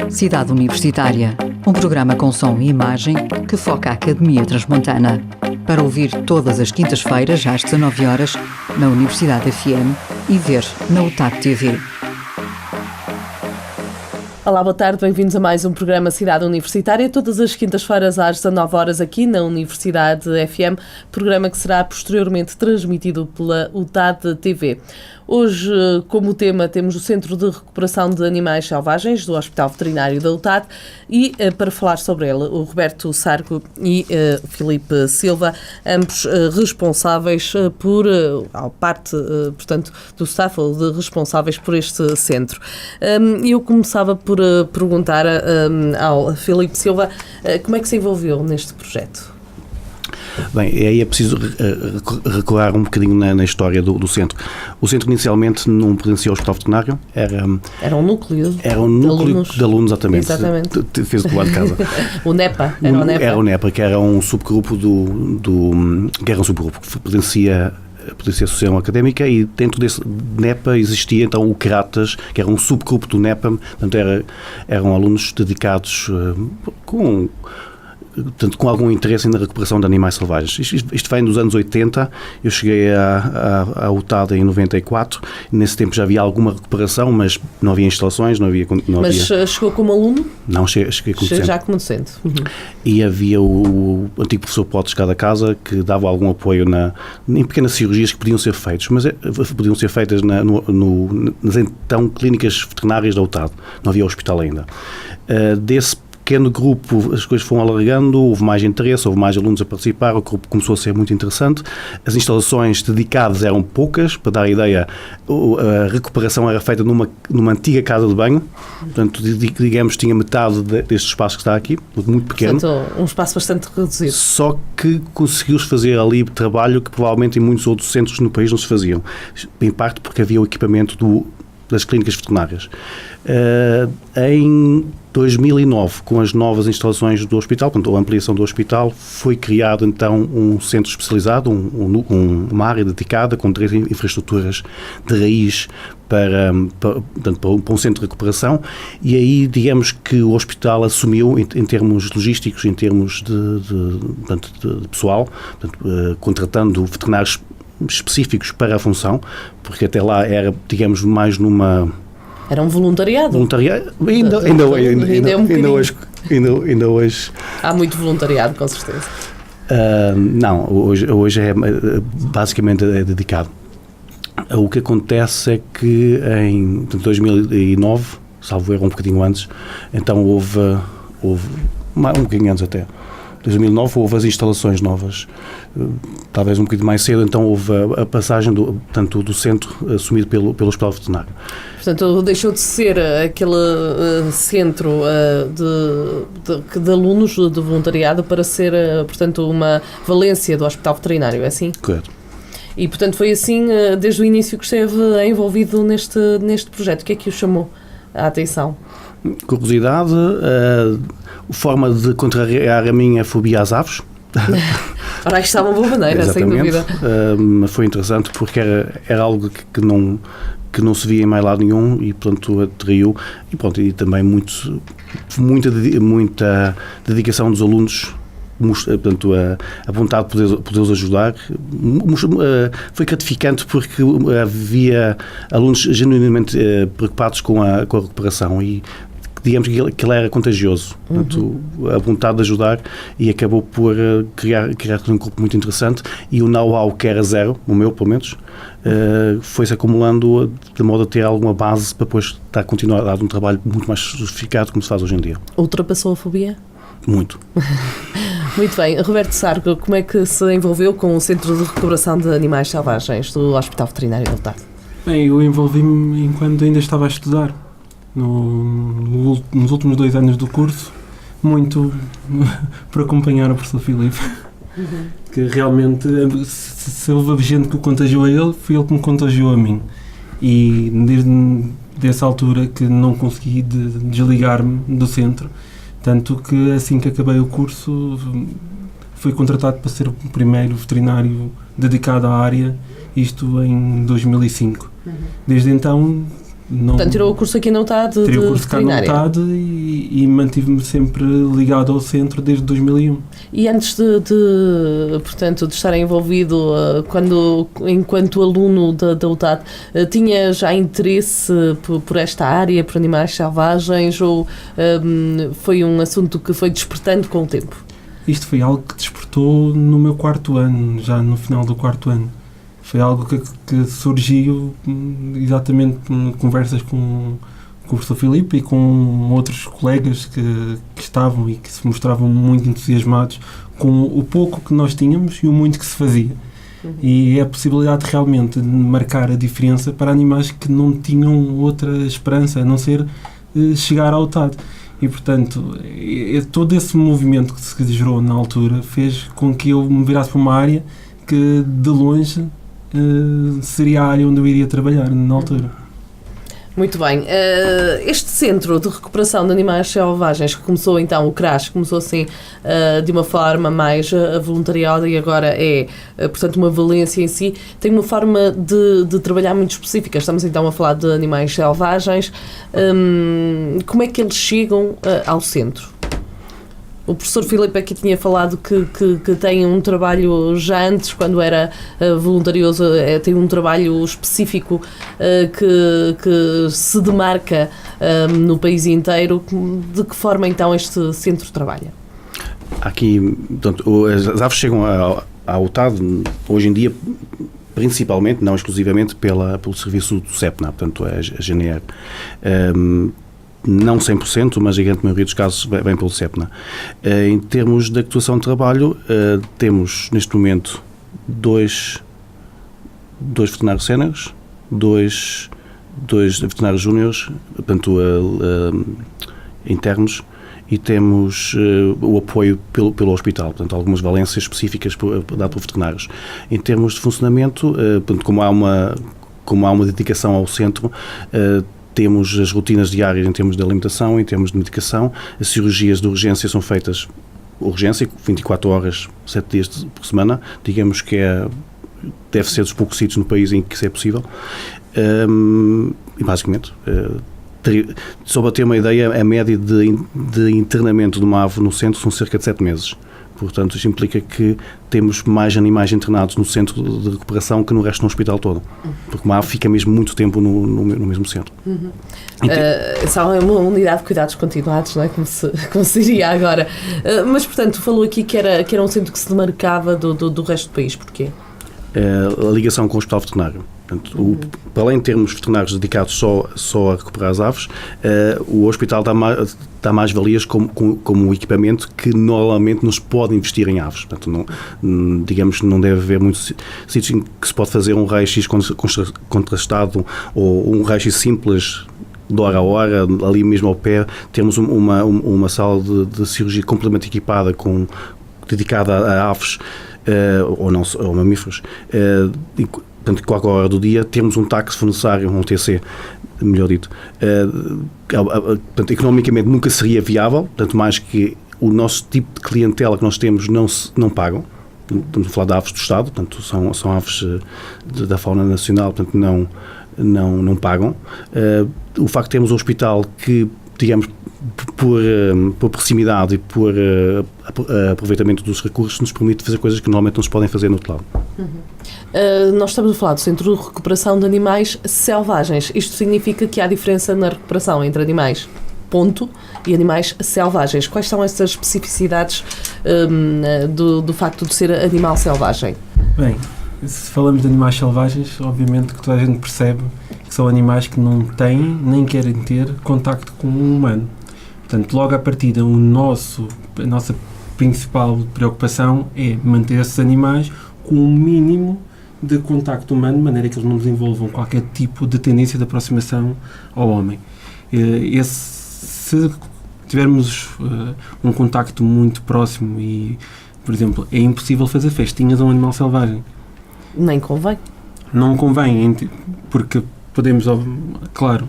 Cidade Universitária, um programa com som e imagem que foca a Academia Transmontana. Para ouvir todas as quintas-feiras às 19h na Universidade FM e ver na UTAD TV. Olá, boa tarde, bem-vindos a mais um programa Cidade Universitária, todas as quintas-feiras às 19h aqui na Universidade FM, programa que será posteriormente transmitido pela UTAD TV. Hoje, como tema, temos o Centro de Recuperação de Animais Selvagens do Hospital Veterinário da UTAD e, para falar sobre ele, o Roberto Sargo e o Filipe Silva, ambos responsáveis por, ao parte, portanto, do staff ou de responsáveis por este centro. Eu começava por perguntar ao Filipe Silva como é que se envolveu neste projeto. Bem, aí é preciso recuar um bocadinho na história do centro. O centro inicialmente não pertencia ao Hospital Veterinário, era um núcleo de alunos, exatamente. Fez do lado de casa. O NEPA, Era o NEPA, que era um subgrupo que pertencia à Associação Académica, e dentro desse NEPA existia então o CRATAS, que era um subgrupo do NEPA, portanto eram alunos dedicados com algum interesse na recuperação de animais selvagens. Isto vem dos anos 80, eu cheguei à UTAD em 94, nesse tempo já havia alguma recuperação, mas não havia instalações, não havia... Mas chegou como aluno? Não, cheguei como docente. Já como docente. Uhum. E havia o antigo professor Potes de cada casa, que dava algum apoio em pequenas cirurgias que podiam ser feitas, mas podiam ser feitas nas então clínicas veterinárias da UTAD, não havia hospital ainda. Desse pequeno grupo, as coisas foram alargando, houve mais interesse, houve mais alunos a participar, o grupo começou a ser muito interessante, as instalações dedicadas eram poucas, para dar a ideia, a recuperação era feita numa antiga casa de banho, portanto, digamos, tinha metade deste espaço que está aqui, muito pequeno. Portanto, um espaço bastante reduzido. Só que conseguiu-se fazer ali trabalho que provavelmente em muitos outros centros no país não se faziam, em parte porque havia o equipamento das clínicas veterinárias. Em 2009, com as novas instalações do hospital, portanto, a ampliação do hospital, foi criado então um centro especializado, uma área dedicada com 3 infraestruturas de raiz para um centro de recuperação, e aí digamos que o hospital assumiu em termos logísticos, em termos de pessoal, portanto, contratando veterinários específicos para a função, porque até lá era, digamos, mais numa... Era um voluntariado. Ainda hoje. Há muito voluntariado, com certeza. Não, hoje é basicamente dedicado. O que acontece é que em 2009, salvo erro um bocadinho antes, então houve um bocadinho antes até, 2009 houve as instalações novas, talvez um bocadinho mais cedo, então houve a passagem do centro assumido pelo Hospital Veterinário. Portanto, deixou de ser aquele centro de alunos de voluntariado para ser, portanto, uma valência do Hospital Veterinário, é assim? Correto. E, portanto, foi assim desde o início que esteve envolvido neste projeto. O que é que o chamou a atenção? Curiosidade, forma de contrariar a minha fobia às aves. Ora, isto está uma boa maneira, sem dúvida. Foi interessante porque era algo que não se via em mais lado nenhum e, portanto, atraiu. E também muita dedicação dos alunos, portanto, a vontade de poder-os ajudar. Foi gratificante porque havia alunos genuinamente preocupados com a recuperação e digamos que ele era contagioso, portanto, a vontade de ajudar, e acabou por criar um grupo muito interessante, e o know-how que era zero, o meu pelo menos, foi-se acumulando de modo a ter alguma base para depois continuar a dar um trabalho muito mais sofisticado como se faz hoje em dia. Ultrapassou a fobia? Muito. Muito bem. Roberto Sargo, como é que se envolveu com o Centro de Recuperação de Animais Selvagens do Hospital Veterinário da UTAD? Bem, eu envolvi-me enquanto ainda estava a estudar. Nos últimos 2 anos do curso, muito por acompanhar o professor Filipe, que realmente, se houve gente que o contagiou a ele, foi ele que me contagiou a mim. E desde essa altura que não consegui desligar-me do centro, tanto que assim que acabei o curso, fui contratado para ser o primeiro veterinário dedicado à área, isto em 2005. Desde então Portanto, tirou o curso aqui na UTAD de tirei o curso cá na veterinária. UTAD e mantive-me sempre ligado ao centro desde 2001. E antes portanto, de estar envolvido enquanto aluno da UTAD, tinha já interesse por esta área, por animais selvagens, ou foi um assunto que foi despertando com o tempo? Isto foi algo que despertou no meu 4º ano, já no final do 4º ano. Foi algo que surgiu exatamente em conversas com o professor Filipe e com outros colegas que estavam e que se mostravam muito entusiasmados com o pouco que nós tínhamos e o muito que se fazia. E é a possibilidade realmente de marcar a diferença para animais que não tinham outra esperança a não ser chegar ao UTAD. E, portanto, todo esse movimento que se gerou na altura fez com que eu me virasse para uma área que, de longe, seria a área onde eu iria trabalhar na altura. Muito bem. Este centro de recuperação de animais selvagens, que começou então, o CRAS, começou assim de uma forma mais voluntariada e agora é, portanto, uma valência em si, tem uma forma de trabalhar muito específica. Estamos então a falar de animais selvagens. Como é que eles chegam ao centro? O professor Filipe aqui tinha falado que tem um trabalho já antes, quando era voluntarioso, tem um trabalho específico que se demarca no país inteiro. De que forma então este centro trabalha? Aqui, portanto, as aves chegam à UTAD hoje em dia principalmente, não exclusivamente, pelo serviço do CEPNA, portanto a GNR. Não 100%, mas a grande maioria dos casos vem pelo CEPNA. Em termos de actuação de trabalho, temos neste momento dois veterinários séniores, dois veterinários júniores, portanto internos, e temos o apoio pelo hospital, portanto algumas valências específicas dadas por veterinários. Em termos de funcionamento, portanto, como há uma dedicação ao centro, temos as rotinas diárias em termos de alimentação, em termos de medicação. As cirurgias de urgência são feitas urgência, 24 horas, 7 dias por semana. Digamos que deve ser dos poucos sítios no país em que isso é possível. E basicamente, só para ter uma ideia, a média de internamento de uma ave no centro são cerca de 7 meses. Portanto, isso implica que temos mais animais internados no centro de recuperação que no resto do hospital todo. Porque uma ave fica mesmo muito tempo no mesmo centro. Só é uma unidade de cuidados continuados, não é? Como se diria agora. Mas, portanto, falou aqui que era um centro que se demarcava do resto do país. Porquê? A ligação com o hospital veterinário. Portanto, para além de termos veterinários dedicados só a recuperar as aves, o hospital dá mais valias como um equipamento que normalmente não se pode investir em aves. Portanto, digamos que não deve haver muitos sítios em que se pode fazer um raio-x contrastado ou um raio-x simples de hora a hora, ali mesmo ao pé. Temos uma sala de cirurgia completamente equipada, dedicada a aves ou mamíferos. Portanto, qualquer hora do dia, temos um táxi, se for necessário, um TC, melhor dito. Portanto, economicamente nunca seria viável, tanto mais que o nosso tipo de clientela que nós temos não pagam. Estamos a falar de aves do Estado, portanto, são aves da fauna nacional, portanto, não pagam. O facto de termos um hospital que, digamos, por proximidade e por aproveitamento dos recursos, nos permite fazer coisas que normalmente não se podem fazer no outro lado. Nós estamos a falar do Centro de Recuperação de Animais Selvagens. Isto significa que há diferença na recuperação entre animais, ponto, e animais selvagens. Quais são essas especificidades do facto de ser animal selvagem? Bem, se falamos de animais selvagens, obviamente que toda a gente percebe que são animais que não têm, nem querem ter contacto com o humano. Portanto, logo à partida, a nossa principal preocupação é manter esses animais com um mínimo de contacto humano, de maneira que eles não desenvolvam qualquer tipo de tendência de aproximação ao homem. Se tivermos um contacto muito próximo e, por exemplo, é impossível fazer festinhas a um animal selvagem. Nem convém. Não convém, porque podemos, claro,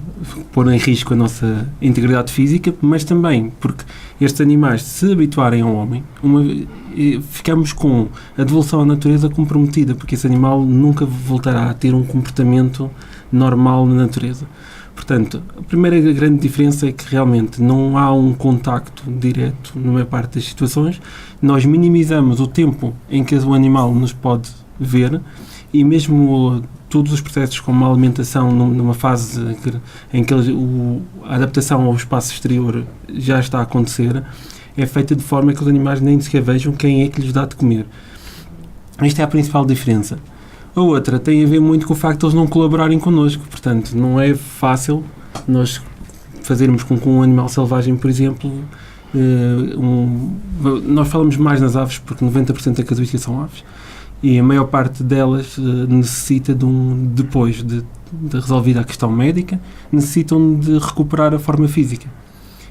pôr em risco a nossa integridade física, mas também porque estes animais se habituarem ao homem, ficamos com a devolução à natureza comprometida, porque esse animal nunca voltará a ter um comportamento normal na natureza. Portanto, a primeira grande diferença é que realmente não há um contacto direto na maior parte das situações. Nós minimizamos o tempo em que o animal nos pode ver e mesmo todos os processos como a alimentação numa fase em que a adaptação ao espaço exterior já está a acontecer, é feita de forma que os animais nem sequer vejam quem é que lhes dá de comer. Esta é a principal diferença. A outra tem a ver muito com o facto de eles não colaborarem connosco. Portanto, não é fácil nós fazermos com que um animal selvagem, por exemplo, nós falamos mais nas aves porque 90% da casuística são aves e a maior parte delas necessita depois de resolvida a questão médica, necessitam de recuperar a forma física.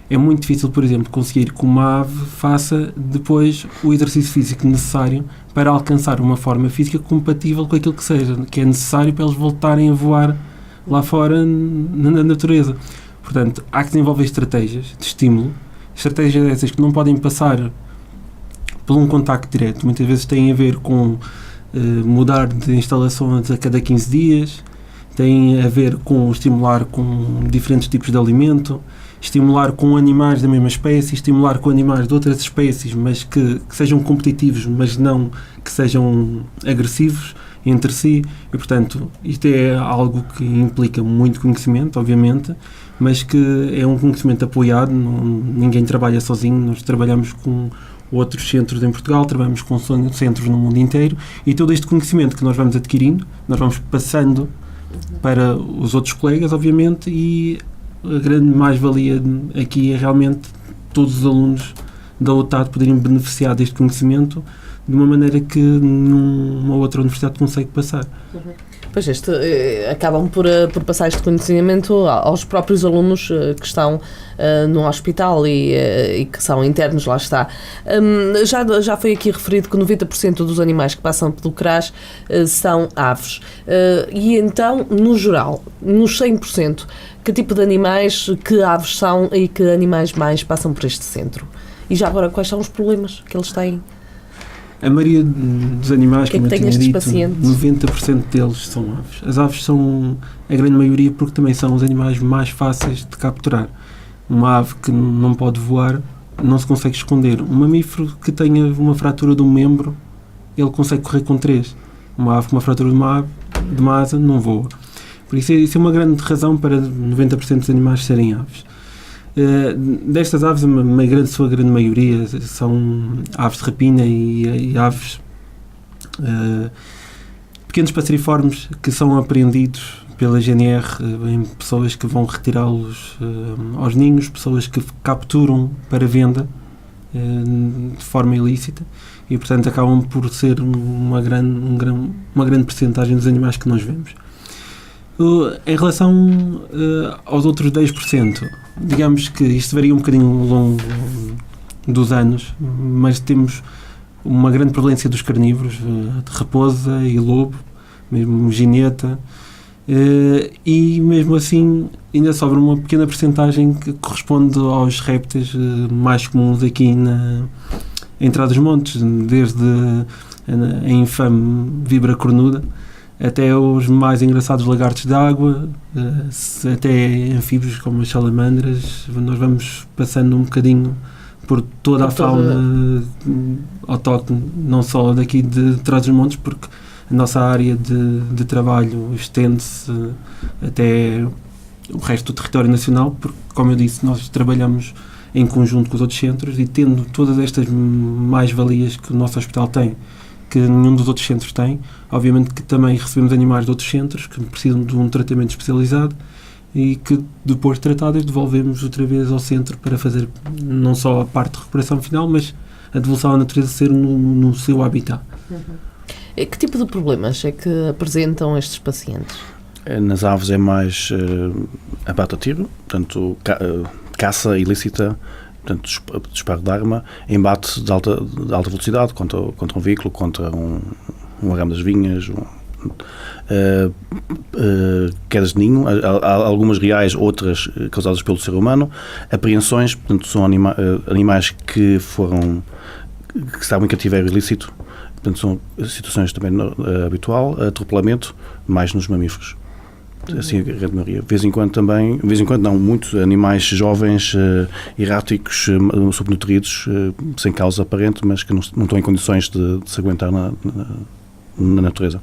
É muito difícil, por exemplo, conseguir que uma ave faça depois o exercício físico necessário para alcançar uma forma física compatível com aquilo que é necessário para eles voltarem a voar lá fora na natureza. Portanto, há que desenvolver estratégias de estímulo, estratégias dessas que não podem passar por um contacto direto. Muitas vezes têm a ver com mudar de instalações a cada 15 dias, têm a ver com estimular com diferentes tipos de alimento, estimular com animais da mesma espécie, estimular com animais de outras espécies, mas que sejam competitivos, mas não que sejam agressivos entre si. E, portanto, isto é algo que implica muito conhecimento, obviamente, mas que é um conhecimento apoiado, ninguém trabalha sozinho, nós trabalhamos com outros centros em Portugal, trabalhamos com centros no mundo inteiro e todo este conhecimento que nós vamos adquirindo, nós vamos passando para os outros colegas, obviamente, e a grande mais-valia aqui é realmente todos os alunos da UTAD poderem beneficiar deste conhecimento de uma maneira que nenhuma outra universidade consegue passar. Pois acabam por passar este conhecimento aos próprios alunos que estão no hospital e que são internos, lá está. Já foi aqui referido que 90% dos animais que passam pelo CRAS são aves. E então, no geral, nos 100%, que tipo de animais, que aves são e que animais mais passam por este centro? E já agora, quais são os problemas que eles têm? A maioria dos animais, como eu tinha dito, pacientes? 90% deles são aves. As aves são a grande maioria porque também são os animais mais fáceis de capturar. Uma ave que não pode voar não se consegue esconder. Um mamífero que tenha uma fratura de um membro, ele consegue correr com 3. Uma ave com uma fratura de uma asa não voa. Por isso é uma grande razão para 90% dos animais serem aves. Destas aves, a sua grande maioria são aves de rapina e aves pequenos passeriformes que são apreendidos pela GNR em pessoas que vão retirá-los aos ninhos, pessoas que capturam para venda de forma ilícita e, portanto, acabam por ser uma grande percentagem dos animais que nós vemos. Em relação aos outros 10%, digamos que isto varia um bocadinho ao longo dos anos, mas temos uma grande prevalência dos carnívoros, de raposa e lobo, mesmo gineta, e mesmo assim ainda sobra uma pequena percentagem que corresponde aos répteis mais comuns aqui na entrada dos montes, desde a infame víbora cornuda até os mais engraçados lagartos d'água, até anfíbios como as salamandras. Nós vamos passando um bocadinho por toda a fauna autóctone, não só daqui de Trás-os-Montes, porque a nossa área de trabalho estende-se até o resto do território nacional, porque, como eu disse, nós trabalhamos em conjunto com os outros centros e tendo todas estas mais-valias que o nosso hospital tem, que nenhum dos outros centros tem. Obviamente que também recebemos animais de outros centros que precisam de um tratamento especializado e que, depois de tratados, devolvemos outra vez ao centro para fazer não só a parte de recuperação final, mas a devolução à natureza ser no seu habitat. Que tipo de problemas é que apresentam estes pacientes? Nas aves é mais abate a tiro, portanto, caça ilícita, portanto, disparo de arma, embate de alta velocidade contra um veículo, contra um arame das vinhas, quedas de ninho, algumas reais, outras causadas pelo ser humano, apreensões, portanto, são animais que estavam em cativeiro ilícito, portanto, são situações também habitual, atropelamento, mais nos mamíferos. assim a grande maioria. De vez em quando também, de vez em quando não, muitos animais jovens, erráticos, subnutridos, sem causa aparente, mas que não estão em condições de se aguentar na natureza.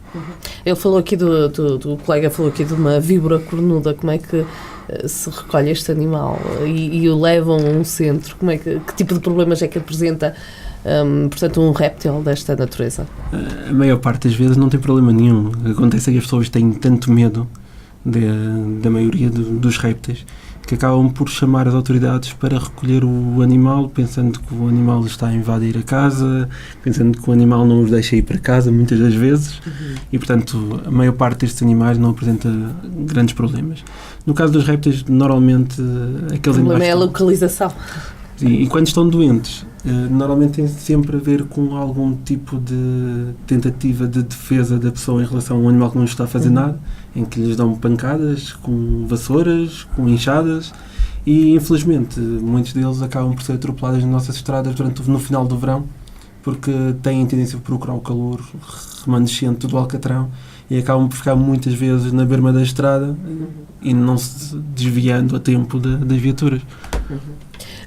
Ele falou aqui o colega falou aqui de uma víbora cornuda. Como é que se recolhe este animal e o levam a um centro? Que tipo de problemas é que apresenta, portanto, um réptil desta natureza? A maior parte das vezes não tem problema nenhum. Acontece que as pessoas têm tanto medo da maioria dos répteis que acabam por chamar as autoridades para recolher o animal, pensando que o animal está a invadir a casa, pensando que o animal não os deixa ir para casa muitas das vezes, e portanto a maior parte destes animais não apresenta grandes problemas. No caso dos répteis, normalmente aqueles animais... O problema é a localização. E quando estão doentes, normalmente tem sempre a ver com algum tipo de tentativa de defesa da pessoa em relação a um animal que não está a fazer nada, em que lhes dão pancadas, com vassouras, com inchadas, e infelizmente muitos deles acabam por ser atropelados nas nossas estradas no final do verão, porque têm tendência a procurar o calor remanescente do alcatrão e acabam por ficar muitas vezes na berma da estrada e não se desviando a tempo das viaturas.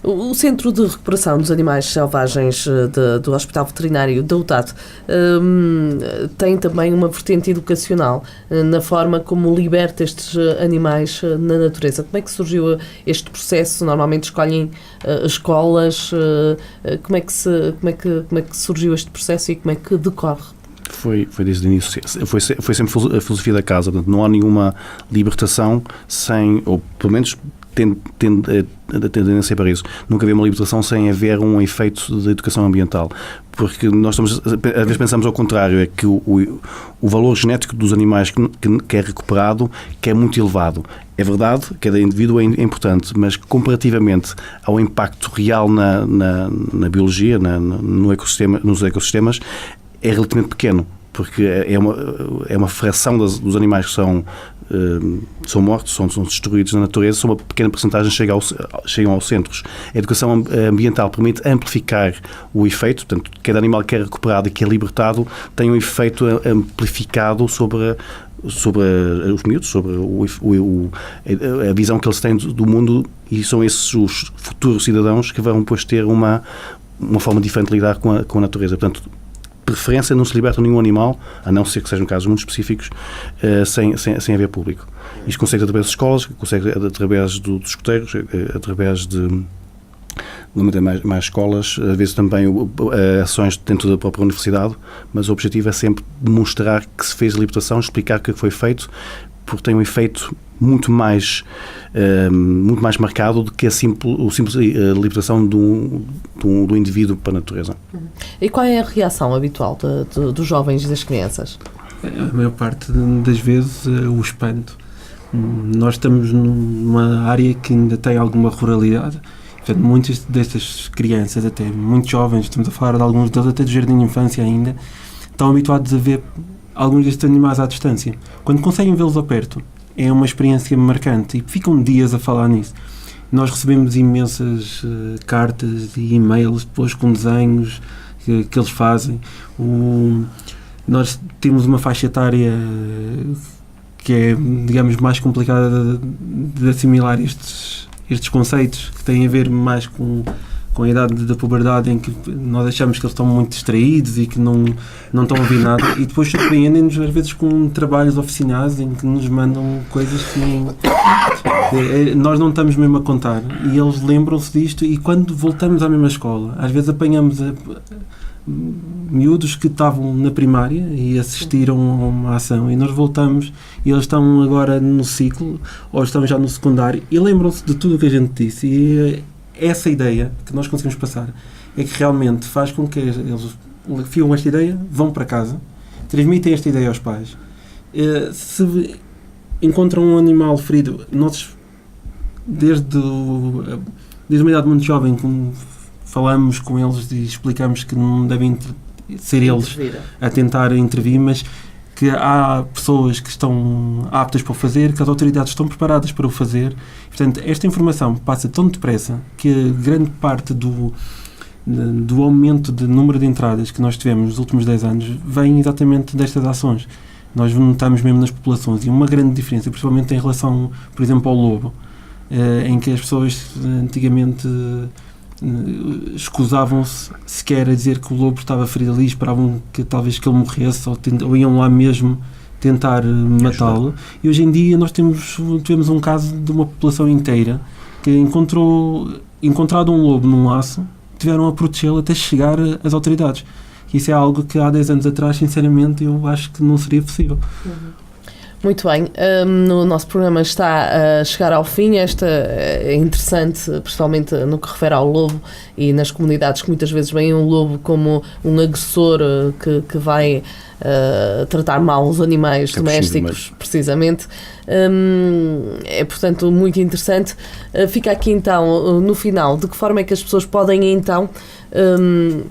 O Centro de Recuperação dos Animais Selvagens do Hospital Veterinário da UTAD tem também uma vertente educacional na forma como liberta estes animais na natureza. Como é que surgiu este processo? Normalmente escolhem escolas. Como é que surgiu este processo e como é que decorre? Foi desde o início, foi sempre a filosofia da casa, portanto, não há nenhuma libertação sem, ou pelo menos a tendência para isso. Nunca havia uma libertação sem haver um efeito de educação ambiental, porque nós às vezes pensamos ao contrário, é que o valor genético dos animais que é recuperado, que é muito elevado. É verdade, cada indivíduo é importante, mas comparativamente ao impacto real na biologia, nos ecossistemas, é relativamente pequeno, porque é uma fração dos animais que são mortos, são destruídos na natureza, só uma pequena porcentagem chegam aos centros. A educação ambiental permite amplificar o efeito, portanto, cada animal que é recuperado e que é libertado tem um efeito amplificado sobre os miúdos, sobre a visão que eles têm do mundo, e são esses os futuros cidadãos que vão depois ter uma forma diferente de lidar com a natureza. Portanto, preferência não se liberta nenhum animal, a não ser que sejam casos muito específicos, sem haver público. Isto consegue através das escolas, consegue através dos escoteiros, através de mais escolas, às vezes também ações dentro da própria universidade, mas o objetivo é sempre demonstrar que se fez a libertação, explicar o que foi feito, porque tem um efeito muito mais marcado do que a simples libertação do indivíduo para a natureza. E qual é a reação habitual dos jovens e das crianças? A maior parte das vezes o espanto. Nós estamos numa área que ainda tem alguma ruralidade. Portanto, muitas destas crianças, até muito jovens, estamos a falar de alguns deles até do jardim de infância ainda, estão habituados a ver alguns destes animais à distância. Quando conseguem vê-los ao perto, é uma experiência marcante e ficam dias a falar nisso. Nós recebemos imensas cartas e e-mails depois com desenhos que eles fazem. Nós temos uma faixa etária que é, digamos, mais complicada de assimilar estes conceitos, que têm a ver mais com a idade da puberdade, em que nós achamos que eles estão muito distraídos e que não estão a ouvir nada, e depois surpreendem-nos às vezes com trabalhos oficinais em que nos mandam coisas que nós não estamos mesmo a contar, e eles lembram-se disto, e quando voltamos à mesma escola, às vezes apanhamos miúdos que estavam na primária e assistiram a uma ação, e nós voltamos e eles estão agora no ciclo ou estão já no secundário e lembram-se de tudo o que a gente disse, e essa ideia que nós conseguimos passar é que realmente faz com que eles fiam esta ideia, vão para casa, transmitem esta ideia aos pais. Se encontram um animal ferido, nós desde uma idade muito jovem falamos com eles e explicamos que não devem ser eles a tentar intervir, mas que há pessoas que estão aptas para o fazer, que as autoridades estão preparadas para o fazer. Portanto, esta informação passa tão depressa que a grande parte do aumento de número de entradas que nós tivemos nos últimos 10 anos vem exatamente destas ações. Nós notamos mesmo nas populações, e uma grande diferença, principalmente em relação, por exemplo, ao lobo, em que as pessoas antigamente escusavam-se sequer a dizer que o lobo estava ferido ali, esperavam que talvez que ele morresse, ou iam lá mesmo tentar matá-lo. E hoje em dia nós tivemos um caso de uma população inteira que encontrado um lobo num laço, tiveram a protegê-lo até chegar às autoridades. Isso é algo que há 10 anos atrás, sinceramente, eu acho que não seria possível. Muito bem, no nosso programa está a chegar ao fim. Esta é interessante, principalmente no que refere ao lobo e nas comunidades que muitas vezes veem um lobo como um agressor que vai tratar mal os animais domésticos, precisamente. É, portanto, muito interessante. Fica aqui, então, no final, de que forma é que as pessoas podem, então,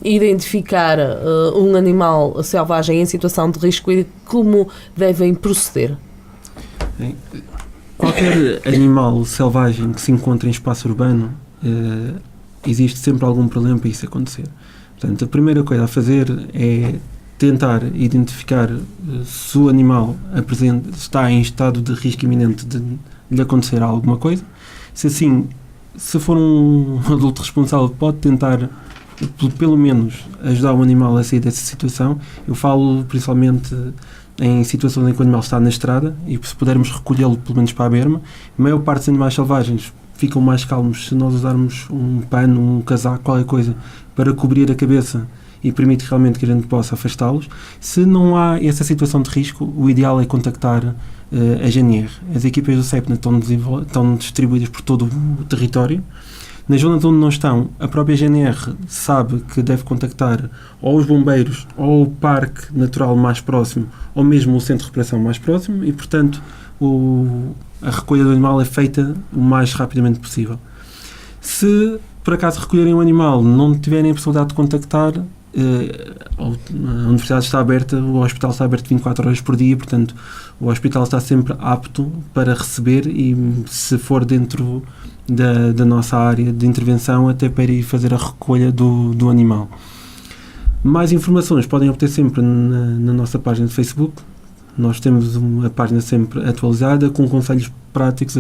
identificar um animal selvagem em situação de risco e como devem proceder? Qualquer animal selvagem que se encontre em espaço urbano, existe sempre algum problema para isso acontecer. Portanto, a primeira coisa a fazer é tentar identificar se o animal está em estado de risco iminente de lhe acontecer alguma coisa. Se assim, se for um adulto responsável, pode tentar pelo menos ajudar o animal a sair dessa situação. Eu falo principalmente em situações em que o animal está na estrada e se pudermos recolhê-lo pelo menos para a berma. A maior parte dos animais selvagens ficam mais calmos se nós usarmos um pano, um casaco, qualquer coisa para cobrir a cabeça e permite realmente que a gente possa afastá-los. Se não há essa situação de risco, o ideal é contactar a GNR. As equipas do CEPNA estão distribuídas por todo o território. Na zona onde não estão, a própria GNR sabe que deve contactar ou os bombeiros, ou o parque natural mais próximo, ou mesmo o centro de recuperação mais próximo e, portanto, a recolha do animal é feita o mais rapidamente possível. Se, por acaso, recolherem o animal, não tiverem a possibilidade de contactar, a universidade está aberta, o hospital está aberto 24 horas por dia, portanto, o hospital está sempre apto para receber e, se for dentro da nossa área de intervenção, até para ir fazer a recolha do animal. Mais informações podem obter sempre na nossa página de Facebook. Nós temos uma página sempre atualizada, com conselhos práticos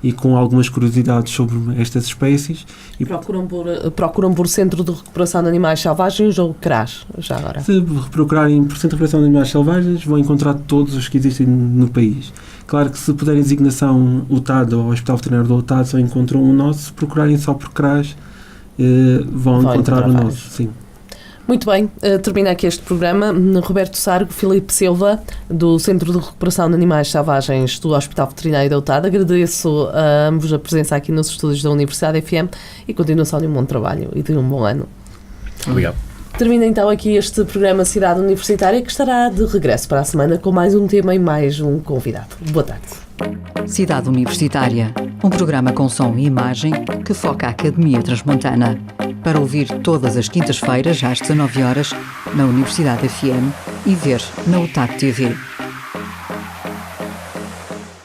e com algumas curiosidades sobre estas espécies. E procuram por Centro de Recuperação de Animais Selvagens ou CRAS, já agora? Se procurarem por Centro de Recuperação de Animais Selvagens, vão encontrar todos os que existem no país. Claro que se puderem designação UTAD ou Hospital Veterinário do UTAD, só encontram o nosso. Se procurarem só por CRAS, vão encontrar o nosso. Sim. Muito bem, termina aqui este programa. Roberto Sargo, Filipe Silva, do Centro de Recuperação de Animais Selvagens do Hospital Veterinário da UTAD. Agradeço a ambos a presença aqui nos estúdios da Universidade FM e continuação de um bom trabalho e de um bom ano. Obrigado. Termina então aqui este programa Cidade Universitária, que estará de regresso para a semana com mais um tema e mais um convidado. Boa tarde. Cidade Universitária, um programa com som e imagem que foca a Academia Transmontana. Para ouvir todas as quintas-feiras às 19 horas na Universidade FM e ver na UTAD TV.